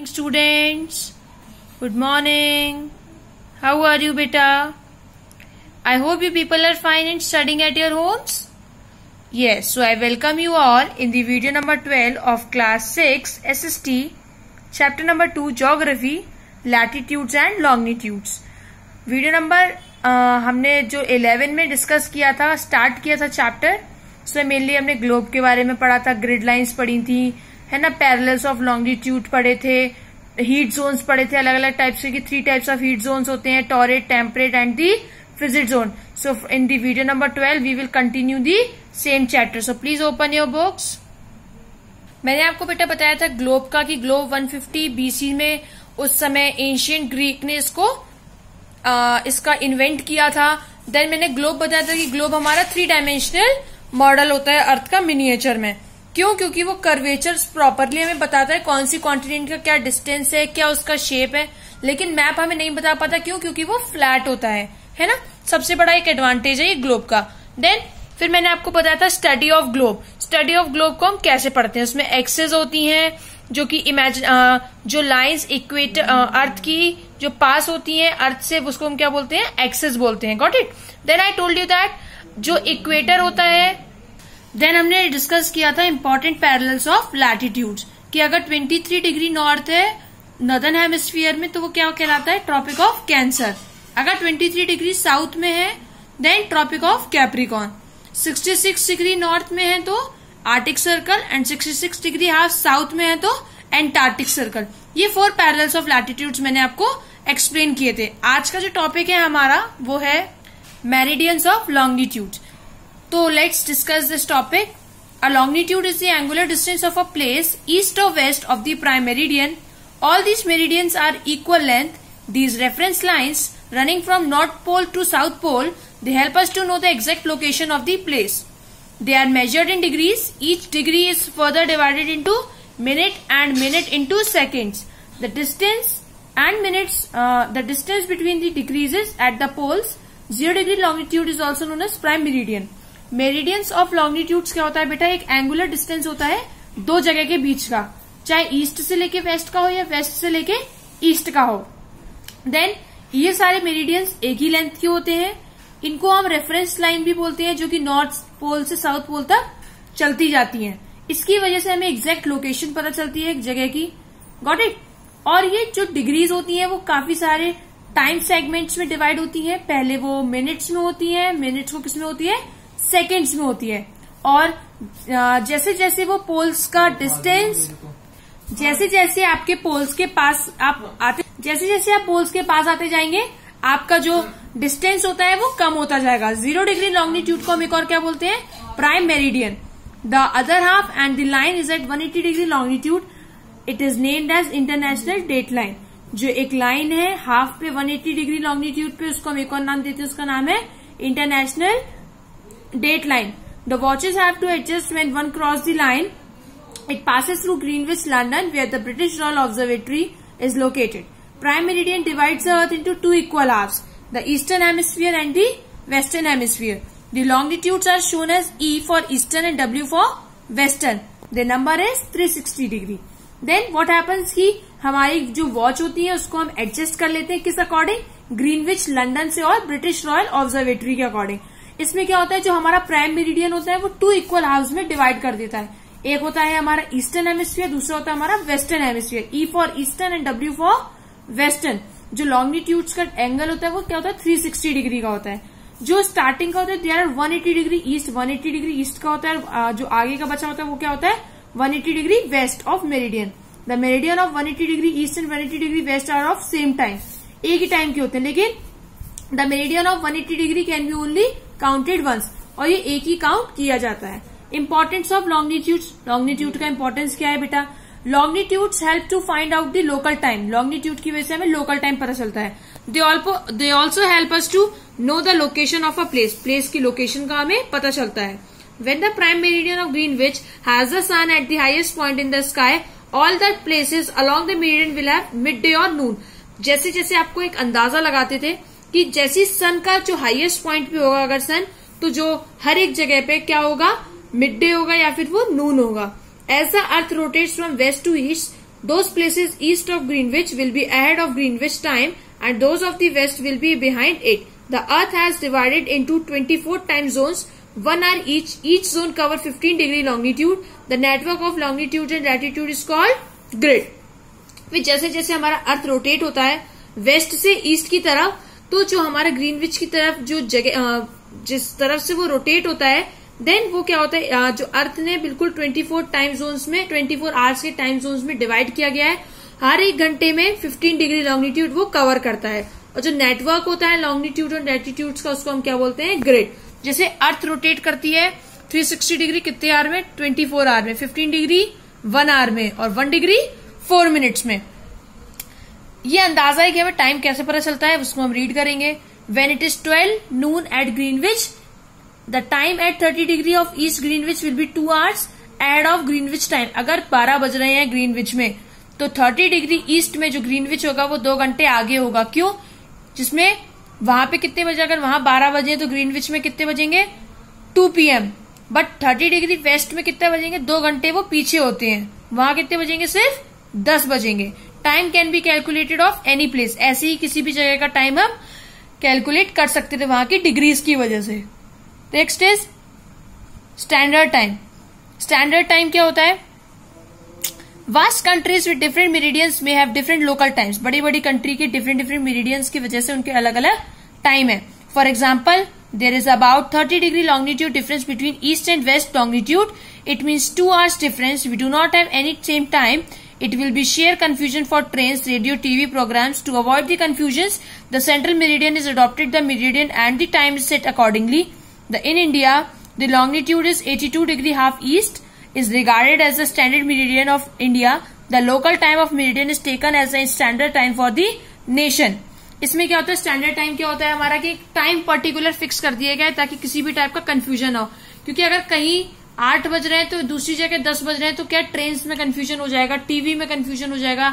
Students, good morning. How are you, beta? I hope you people are fine and studying at your homes. Yes, so I welcome you all in the video number 12 of class 6 SST, chapter number 2 Geography, Latitudes and Longitudes. Video number हमने जो 11 में discuss किया था, start किया था chapter, उसमें mainly हमने globe के बारे में पढ़ा था, ग्रिड लाइंस पढ़ी थी, है ना, पैरेलल्स ऑफ लॉन्गिट्यूड पढ़े थे, हीट जोन्स पढ़े थे, अलग अलग टाइप्स के, 3 टाइप्स ऑफ हीट जोन्स होते हैं, torrid, temperate and the frigid zone. So in the video number 12 we will continue the same chapter. So please open your books. मैंने आपको बेटा बताया था ग्लोब का कि ग्लोब 150 BC में उस समय एंशियंट ग्रीक ने इसका इन्वेंट किया था. देन मैंने ग्लोब बताया था कि ग्लोब हमारा 3 डायमेंशनल मॉडल होता है अर्थ का मिनिएचर में. क्यों? क्योंकि वो कर्वेचर्स प्रॉपरली हमें बताता है कौन सी कॉन्टिनेंट का क्या डिस्टेंस है, क्या उसका शेप है. लेकिन मैप हमें नहीं बता पाता. क्यों? क्योंकि वो फ्लैट होता है ना. सबसे बड़ा एक एडवांटेज है ये ग्लोब का. देन फिर मैंने आपको बताया था study of globe. Study of globe को हम कैसे पढ़ते हैं, उसमें एक्सेस होती हैं जो कि जो लाइंस इक्वेटर अर्थ की जो पास होती हैं अर्थ से, उसको हम क्या बोलते हैं, एक्सेस बोलते हैं. Got it. Then I told you that जो इक्वेटर होता है, देन हमने डिस्कस किया था इंपॉर्टेंट पैरेलल्स ऑफ लैटिट्यूड्स कि अगर 23 डिग्री नॉर्थ है नॉर्दर्न हेमिस्फीयर में तो वो क्या कहलाता है, ट्रॉपिक ऑफ कैंसर. अगर 23 डिग्री साउथ में है then tropic of Capricorn. 66 degree north में है तो arctic circle and 66 degree half south में है तो एंटार्क्टिक सर्कल. ये 4 पैरेलल्स ऑफ लैटिट्यूड्स मैंने आपको एक्सप्लेन किए थे. आज का जो टॉपिक है हमारा वो है मेरिडियंस ऑफ लॉन्गिट्यूड. तो let's discuss this topic. A longitude is the angular distance of a place east or west of the prime meridian. All these meridians are equal length. These reference lines running from north pole to south pole, they help us to know the exact location of the place. They are measured in degrees. Each degree is further divided into minute and minute into seconds. The distance and minutes, the distance between the degrees is at the poles. 0 degree longitude is also known as prime meridian. Meridians of longitudes क्या होता है बेटा, एक angular distance होता है दो जगह के बीच का, चाहे ईस्ट से लेके वेस्ट का हो या वेस्ट से लेके ईस्ट का हो. देन ये सारे मेरिडियंस एक ही लेंथ के होते हैं. इनको हम रेफरेंस लाइन भी बोलते हैं जो कि नॉर्थ पोल से साउथ पोल तक चलती जाती हैं. इसकी वजह से हमें एग्जैक्ट लोकेशन पता चलती है एक जगह की. Got it. और ये जो डिग्रीज होती हैं वो काफी सारे टाइम सेगमेंट्स में डिवाइड होती हैं. पहले वो मिनट्स में होती है, मिनट्स को किस में होती है, सेकेंड्स में होती है. और जैसे जैसे वो पोल्स का डिस्टेंस, जैसे जैसे आपके पोल्स के पास आप आते, जैसे जैसे आप पोल्स के पास आते जाएंगे आपका जो डिस्टेंस होता है वो कम होता जाएगा. 0 डिग्री लॉन्गिट्यूड को हम एक और क्या बोलते हैं, prime meridian. The other half and the line is at 180 degree longitude. It is named as international date line. जो एक लाइन है हाफ पे 180 डिग्री लॉन्गिट्यूड पे, उसको हम एक और नाम देते हैं, उसका नाम है international date line. The watches have to adjust when one cross the line. It passes through Greenwich, London, where the British Royal Observatory is located. Prime meridian divides the Earth into 2 equal halves, the eastern hemisphere and the western hemisphere. The longitudes are shown as E for eastern and W for western. The number is 360 degree. Then what happens कि हमारी जो watch होती है उसको हम adjust कर लेते हैं किस अकॉर्डिंग, ग्रीनविच लंदन से और ब्रिटिश रॉयल ऑब्जर्वेटरी के अकॉर्डिंग. इसमें क्या होता है, जो हमारा प्राइम मेरिडियन होता है वो 2 इक्वल हाफ्स में डिवाइड कर देता है. एक होता है हमारा ईस्टर्न हेमिस्फीयर, दूसरा होता है हमारा western hemisphere. E for eastern and W for western. जो लॉन्गिट्यूड्स का एंगल होता है वो क्या होता है, 360 डिग्री का होता है. जो स्टार्टिंग का होता है there 180 degree east, 180 degree east का होता है. जो आगे का बचा होता है वो क्या होता है, 180 degree west of meridian. The meridian of 180 degree east and 180 degree west are of same time. एक ही टाइम के होते हैं, लेकिन the meridian of 180 degree can be only counted once, और ये एक ही काउंट किया जाता है. Importance of longitudes. लॉन्गिट्यूड का इंपॉर्टेंस क्या है बेटा, longitudes help to find out the local time. Longitude की वजह से हमें लोकल टाइम पता चलता है. They also help us to know the location of a place. Place की लोकेशन का हमें पता चलता है. When the prime meridian of Greenwich has the sun at the highest point in the sky, all the places along the meridian will have midday or noon. जैसे जैसे आपको एक अंदाजा लगाते थे कि जैसे सन का जो हाईएस्ट पॉइंट पे होगा अगर सन, तो जो हर एक जगह पे क्या होगा, मिड डे होगा या फिर वो नून होगा. As the earth rotates from west to east, Those places east of Greenwich will be ahead of Greenwich time and those of the west will be behind it. The earth has divided into 24 time zones, 1 hour each. Each zone cover 15 degree longitude. The network of longitude and latitude is called grid. फिर जैसे जैसे हमारा earth rotate होता है waste से east की तरफ, तो जो हमारा ग्रीनविच की तरफ जो जगह जिस तरफ से वो रोटेट होता है, देन वो क्या होता है, जो अर्थ ने बिल्कुल 24 टाइम जोन्स में 24 आवर्स के टाइम जोन्स में डिवाइड किया गया है. हर एक घंटे में 15 डिग्री लॉन्गिट्यूड वो कवर करता है. और जो नेटवर्क होता है लॉन्गिट्यूड और लैटिट्यूड का, उसको हम क्या बोलते हैं, ग्रिड. जैसे अर्थ रोटेट करती है 360 डिग्री कितने आवर में, 24 आवर में, 15 डिग्री 1 आवर में और 1 डिग्री 4 मिनट्स में. ये अंदाजा है कि हमें टाइम कैसे पता चलता है, उसको हम रीड करेंगे. When it is 12 noon at Greenwich, the time at 30 degree of East Greenwich will be 2 hours ahead of Greenwich time. अगर 12 बज रहे हैं ग्रीनविच में, तो 30 डिग्री ईस्ट में जो ग्रीनविच होगा वो 2 घंटे आगे होगा. क्यों? जिसमें वहां पे कितने बजे, अगर वहां 12 बजे तो ग्रीनविच में कितने बजेंगे, 2 PM. बट 30 डिग्री वेस्ट में कितने बजेंगे, 2 घंटे वो पीछे होते हैं. वहां कितने बजेंगे, सिर्फ 10 बजेंगे. Time can be calculated of any place. ऐसे ही किसी भी जगह का टाइम हम कैलकुलेट कर सकते थे वहां की डिग्रीज की वजह से. Next is standard time. Standard time क्या होता है? Vast countries with different meridians में हैव डिफरेंट लोकल टाइम्स. बड़ी बड़ी कंट्री के डिफरेंट डिफरेंट मेरिडियंस की वजह से उनके अलग अलग टाइम है. For example, there is about 30 degree longitude difference between east and west longitude. It means 2 hours difference. We do not have any same time. It will be sheer confusion for trains, radio, TV programs. To avoid the confusions, the central meridian is adopted the meridian and the time is set accordingly. In India, the longitude is 82 degree half east is regarded as the standard meridian of India. The local time of meridian is taken as a standard time for the nation. इसमें क्या होता है, standard time क्या होता है हमारा, कि time particular fix कर दिया गया है ताकि किसी भी टाइप का कंफ्यूजन ना हो. क्योंकि अगर कहीं 8 बज रहे हैं तो दूसरी जगह 10 बज रहे हैं, तो क्या ट्रेन में कंफ्यूजन हो जाएगा, टीवी में कंफ्यूजन हो जाएगा,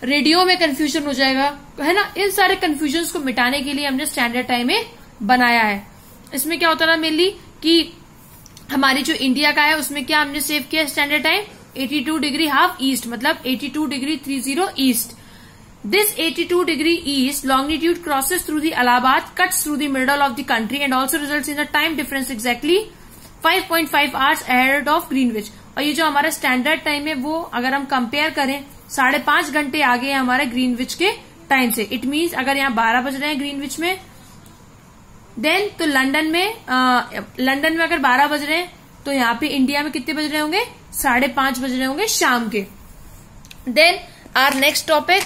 रेडियो में कंफ्यूजन हो जाएगा, है ना. इन सारे कंफ्यूजन को मिटाने के लिए हमने स्टैंडर्ड टाइम बनाया है. इसमें क्या होता है मेनली कि हमारी जो इंडिया का है उसमें क्या हमने सेव किया standard time 82 degree half east, मतलब 82 degree 30 east. This 82 degree east longitude crosses through the Allahabad, cuts through the middle of the country and also results in a time difference exactly 5.5 hours ahead of Greenwich. और ये जो हमारा standard time है वो अगर हम compare करें 5.5 घंटे आगे है हमारे ग्रीनविच के टाइम से. इट मीन्स अगर यहाँ 12 बज रहे हैं ग्रीनविच में, देन तो लंदन में अगर 12 बज रहे हैं तो यहाँ पे इंडिया में कितने बज रहे होंगे, 5:30 बज रहे होंगे शाम के. देन आर नेक्स्ट टॉपिक,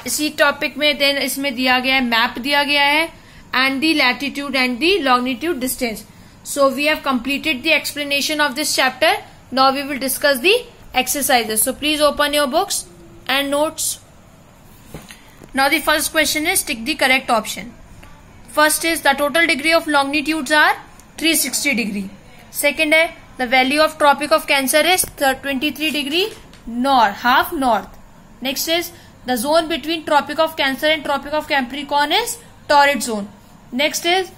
इसी टॉपिक में देन इसमें दिया गया है, मैप दिया गया है and the latitude and the longitude distance. So we have completed the explanation of this chapter. Now we will discuss the exercises. So please open your books and notes. Now the first question is tick the correct option. First is the total degree of longitudes are 360 degree. Second है the value of Tropic of Cancer is 23 degree north, half north. Next is the zone between Tropic of Cancer and Tropic of Capricorn is torrid zone. Next is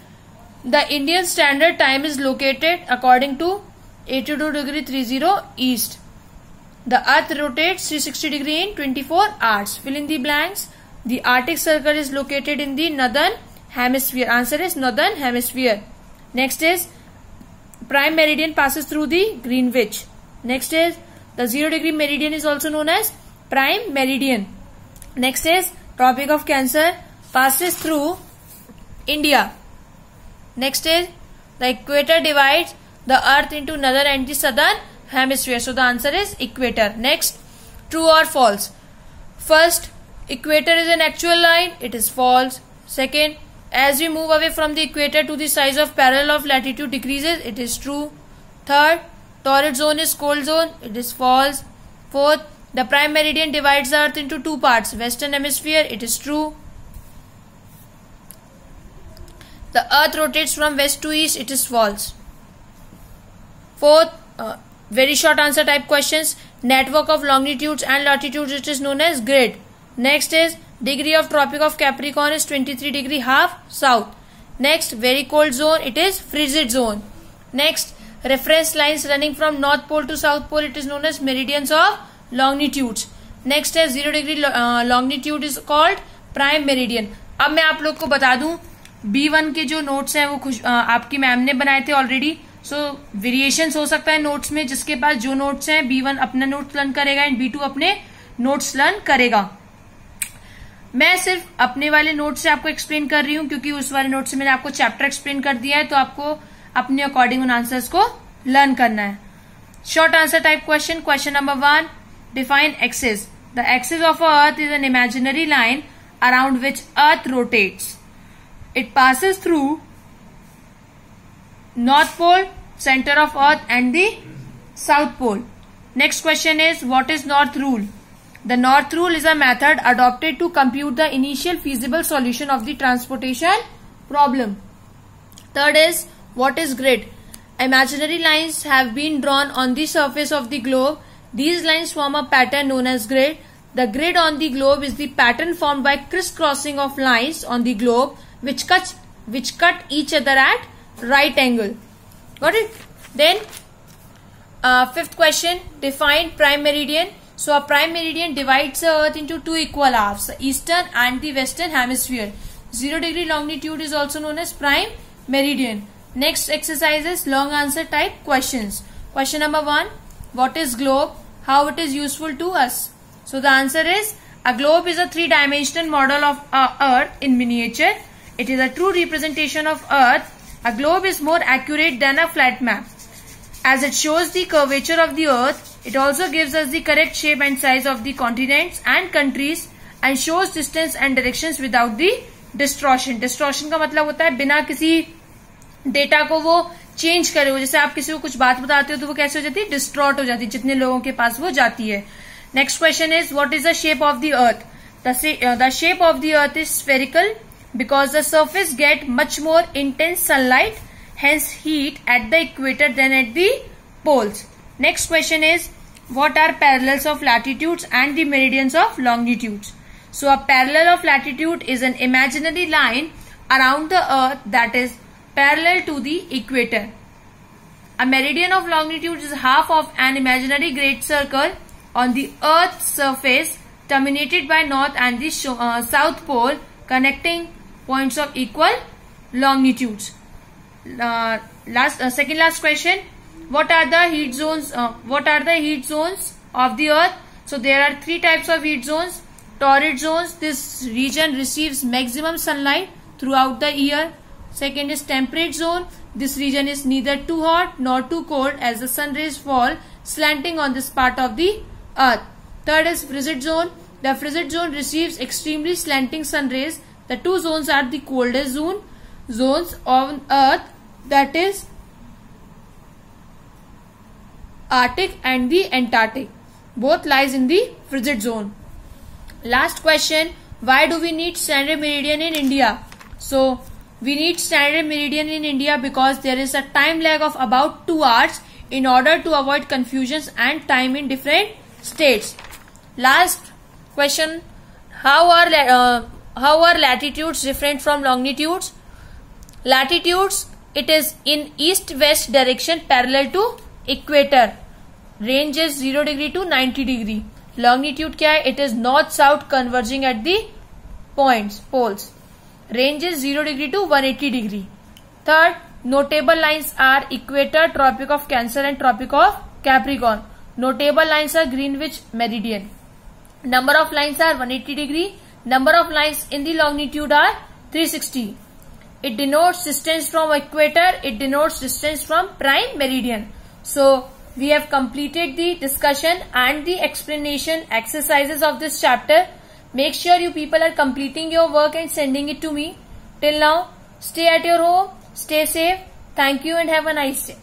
the Indian standard time is located according to 82 degree 30 east. The earth rotates 360 degree in 24 hours. Fill in the blanks. The Arctic Circle is located in the northern hemisphere. Answer is northern hemisphere. Next is prime meridian passes through the Greenwich. Next is the 0 degree meridian is also known as prime meridian. Next is Tropic of Cancer passes through India. Next is the equator divides the earth into northern and the southern hemisphere. So the answer is equator. Next, true or false? First, equator is an actual line. It is false. Second, as we move away from the equator to the size of parallel of latitude decreases. It is true. Third, torrid zone is cold zone. It is false. Fourth, the prime meridian divides the earth into 2 parts. Western hemisphere. It is true. The earth rotates from west to east. It is false. Fourth, very short answer type questions. Network of longitudes and latitudes, it is known as grid. Next is degree of Tropic of Capricorn is 23 degree half south. Next, very cold zone, it is frigid zone. Next, reference lines running from north pole to south pole, it is known as meridians of longitudes. Next है 0 degree longitude is called prime meridian. अब मैं आप लोग को बता दूं B1 के जो नोट्स हैं वो आपकी मैम ने बनाए थे ऑलरेडी. सो वेरिएशंस हो सकता है नोट्स में. जिसके पास जो नोट्स हैं B1 अपना नोट्स लर्न करेगा एंड B2 अपने नोट्स लर्न करेगा. मैं सिर्फ अपने वाले नोट से आपको एक्सप्लेन कर रही हूं क्योंकि उस वाले नोट से मैंने आपको चैप्टर एक्सप्लेन कर दिया है, तो आपको अपने अकॉर्डिंग उन आंसर्स को लर्न करना है. Short answer type question. Question number 1, define axis. The axis of earth is an imaginary line around which earth rotates. It passes through north pole, centre of earth and the south pole. Next question is what is north rule. The north rule is a method adopted to compute the initial feasible solution of the transportation problem. Third is, what is grid? Imaginary lines have been drawn on the surface of the globe. These lines form a pattern known as grid. The grid on the globe is the pattern formed by crisscrossing of lines on the globe which cut each other at right angle. Got it? Then, fifth question, define prime meridian. So a prime meridian divides the earth into two equal halves, the eastern and the western hemisphere. 0 degree longitude is also known as prime meridian. Next exercise is long answer type questions. Question number 1, what is globe? How it is useful to us? So the answer is, a globe is a three-dimensional model of earth in miniature. It is a true representation of earth. A globe is more accurate than a flat map, as it shows the curvature of the earth. It also gives us the correct shape and size of the continents and countries and shows distance and directions without the distortion. Distortion का मतलब होता है बिना किसी data को वो change करे हो. जैसे आप किसी को कुछ बात बताते हो तो वो कैसे हो जाती है, डिस्टॉर्ट हो जाती है, जितने लोगों के पास वो जाती है. Next question is what is the shape of the earth. The shape of the earth is spherical because the surface get much more intense sunlight, hence heat at the equator than at the poles. Next question is, what are parallels of latitudes and the meridians of longitudes? So a parallel of latitude is an imaginary line around the earth that is parallel to the equator. A meridian of longitude is half of an imaginary great circle on the earth's surface terminated by north and the south pole, connecting points of equal longitudes. Second last question, what are the heat zones of the earth? So there are three types of heat zones. Torrid zones, this region receives maximum sunlight throughout the year. Second is temperate zone. This region is neither too hot nor too cold as the sun rays fall slanting on this part of the earth. Third is frigid zone. The frigid zone receives extremely slanting sun rays. The two zones are the coldest zones on earth, that is Arctic and the Antarctic. Both lies in the frigid zone. Last question, why do we need standard meridian in India? So we need standard meridian in India because there is a time lag of about 2 hours in order to avoid confusions and time in different states. Last question, how are latitudes different from longitudes? Latitudes, it is in east-west direction parallel to equator. Range is 0 degree to 90 degree. Longitude क्या है? It is north-south converging at the poles. Range is 0 degree to 180 degree. Third, notable lines are equator, Tropic of Cancer and Tropic of Capricorn. Notable lines are Greenwich meridian. Number of lines are 180 degree. Number of lines in the longitude are 360. It denotes distance from equator. It denotes distance from prime meridian. So we have completed the discussion and the explanation exercises of this chapter. Make sure you people are completing your work and sending it to me. Till now, stay at your home, stay safe. Thank you and have a nice day.